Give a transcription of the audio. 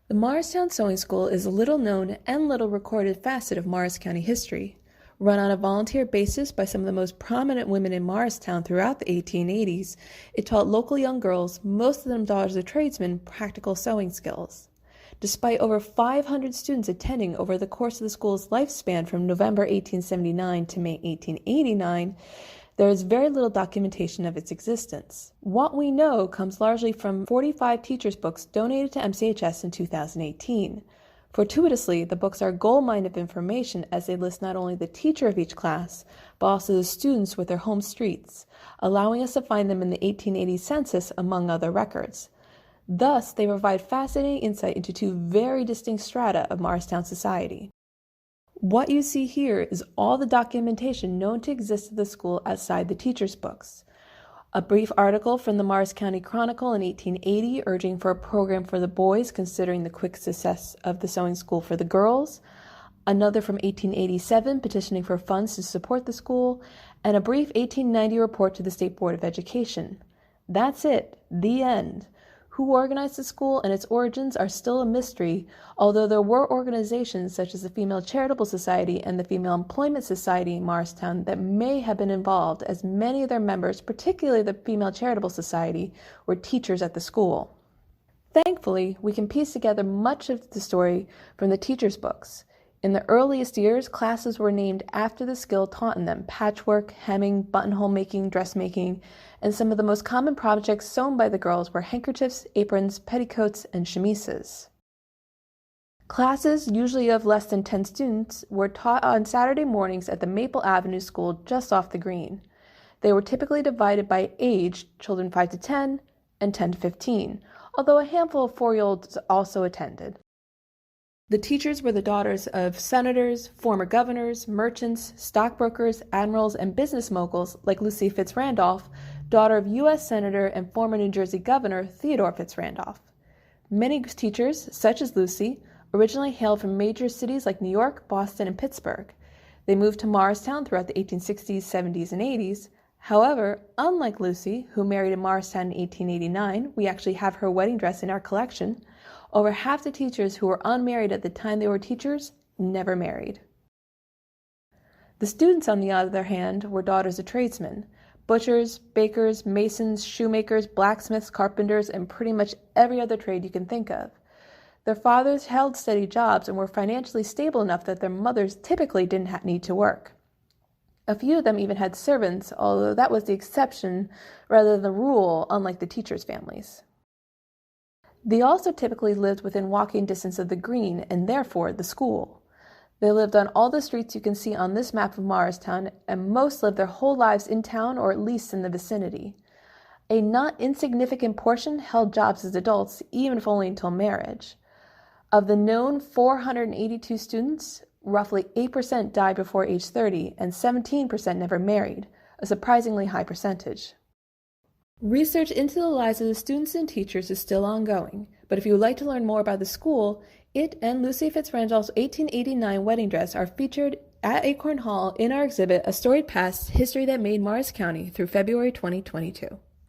The Morristown Sewing School is a little-known and little-recorded facet of Morris County history. Run on a volunteer basis by some of the most prominent women in Morristown throughout the 1880s, it taught local young girls, most of them daughters of tradesmen, practical sewing skills. Despite over 500 students attending over the course of the school's lifespan from November 1879 to May 1889, there is very little documentation of its existence. What we know comes largely from 45 teachers' books donated to MCHS in 2018. Fortuitously, the books are a goldmine of information as they list not only the teacher of each class, but also the students with their home streets, allowing us to find them in the 1880 census among other records. Thus, they provide fascinating insight into two very distinct strata of Morristown society. What you see here is all the documentation known to exist at the school outside the teacher's books. A brief article from the Morris County Chronicle in 1880 urging for a program for the boys considering the quick success of the sewing school for the girls, another from 1887 petitioning for funds to support the school, and a brief 1890 report to the State Board of Education. That's it. The end. Who organized the school and its origins are still a mystery, although there were organizations such as the Female Charitable Society and the Female Employment Society in Morristown that may have been involved, as many of their members, particularly the Female Charitable Society, were teachers at the school. Thankfully, we can piece together much of the story from the teachers' books. In the earliest years, classes were named after the skill taught in them: patchwork, hemming, buttonhole making, dressmaking, and some of the most common projects sewn by the girls were handkerchiefs, aprons, petticoats, and chemises. Classes, usually of less than 10 students, were taught on Saturday mornings at the Maple Avenue School just off the green. They were typically divided by age, children 5 to 10 and 10 to 15, although a handful of 4-year-olds also attended. The teachers were the daughters of senators, former governors, merchants, stockbrokers, admirals, and business moguls like Lucy Fitz-Randolph, daughter of U.S. Senator and former New Jersey Governor Theodore Fitz-Randolph. Many teachers, such as Lucy, originally hailed from major cities like New York, Boston, and Pittsburgh. They moved to Morristown throughout the 1860s, 70s, and 80s. However, unlike Lucy, who married in Morristown in 1889, we actually have her wedding dress in our collection, over half the teachers who were unmarried at the time they were teachers never married. The students, on the other hand, were daughters of tradesmen: butchers, bakers, masons, shoemakers, blacksmiths, carpenters, and pretty much every other trade you can think of. Their fathers held steady jobs and were financially stable enough that their mothers typically didn't need to work. A few of them even had servants, although that was the exception rather than the rule, unlike the teachers' families. They also typically lived within walking distance of the green and therefore the school. They lived on all the streets you can see on this map of Morristown, and most lived their whole lives in town or at least in the vicinity. A not insignificant portion held jobs as adults, even if only until marriage. Of the known 482 students, roughly 8% died before age 30 and 17% never married, a surprisingly high percentage. Research into the lives of the students and teachers is still ongoing, but if you would like to learn more about the school, it and Lucy Fitz-Randolph's 1889 wedding dress are featured at Acorn Hall in our exhibit, A Storied Past: History That Made Morris County, through February 2022.